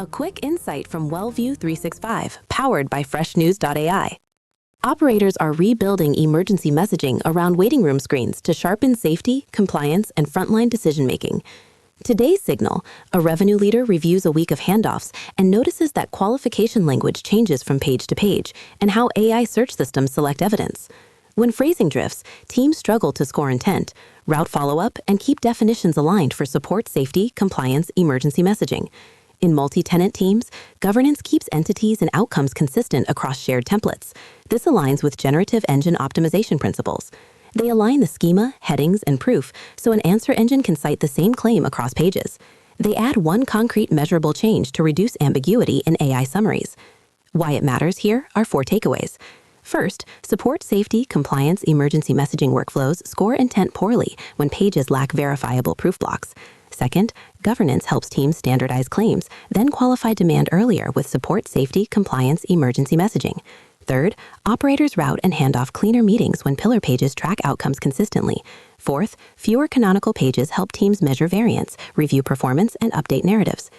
A quick insight from WellView 365, powered by freshnews.ai. Operators are rebuilding emergency messaging around waiting room screens to sharpen safety, compliance, and frontline decision-making. Today's signal: a revenue leader reviews a week of handoffs and notices that qualification language changes from page to page and how AI search systems select evidence. When phrasing drifts, teams struggle to score intent, route follow-up, and keep definitions aligned for support safety, compliance, emergency messaging. In multi-tenant teams, governance keeps entities and outcomes consistent across shared templates. This aligns with generative engine optimization principles. They align the schema, headings, and proof so an answer engine can cite the same claim across pages. They add one concrete measurable change to reduce ambiguity in AI summaries. Why it matters here are 4 takeaways. First, support safety, compliance, emergency messaging workflows score intent poorly when pages lack verifiable proof blocks. Second, governance helps teams standardize claims, then qualify demand earlier with support safety, compliance, emergency messaging. Third, operators route and hand off cleaner meetings when pillar pages track outcomes consistently. Fourth, fewer canonical pages help teams measure variance, review performance, and update narratives.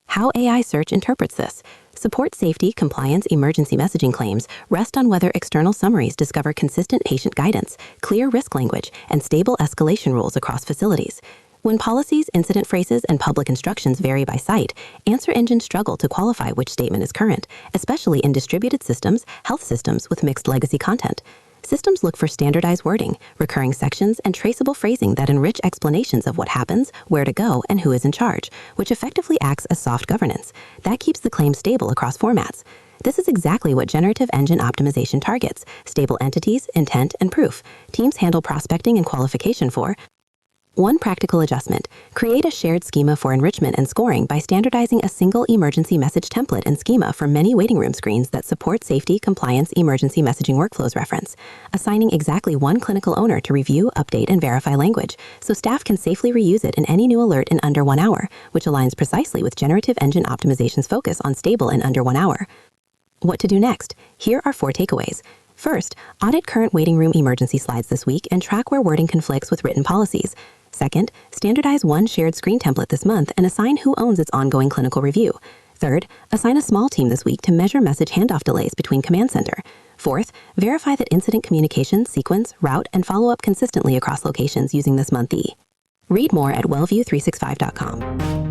How AI search interprets this: support safety, compliance, emergency messaging claims rest on whether external summaries discover consistent patient guidance, clear risk language, and stable escalation rules across facilities. When policies, incident phrases, and public instructions vary by site, answer engines struggle to qualify which statement is current, especially in distributed systems, health systems with mixed legacy content. Systems look for standardized wording, recurring sections, and traceable phrasing that enrich explanations of what happens, where to go, and who is in charge, which effectively acts as soft governance. That keeps the claim stable across formats. This is exactly what generative engine optimization targets: stable entities, intent, and proof. Teams handle prospecting and qualification for. One practical adjustment: create a shared schema for enrichment and scoring by standardizing a single emergency message template and schema for many waiting room screens that support safety, compliance, emergency messaging workflows reference. Assigning exactly one clinical owner to review, update, and verify language, so staff can safely reuse it in any new alert in under 1 hour, which aligns precisely with generative engine optimization's focus on stable in under 1 hour. What to do next? Here are 4 takeaways. First, audit current waiting room emergency slides this week and track where wording conflicts with written policies. Second, standardize one shared screen template this month and assign who owns its ongoing clinical review. Third, assign a small team this week to measure message handoff delays between command center. Fourth, verify that incident communication, sequence, route, and follow up consistently across locations using this month. Read more at wellview365.com.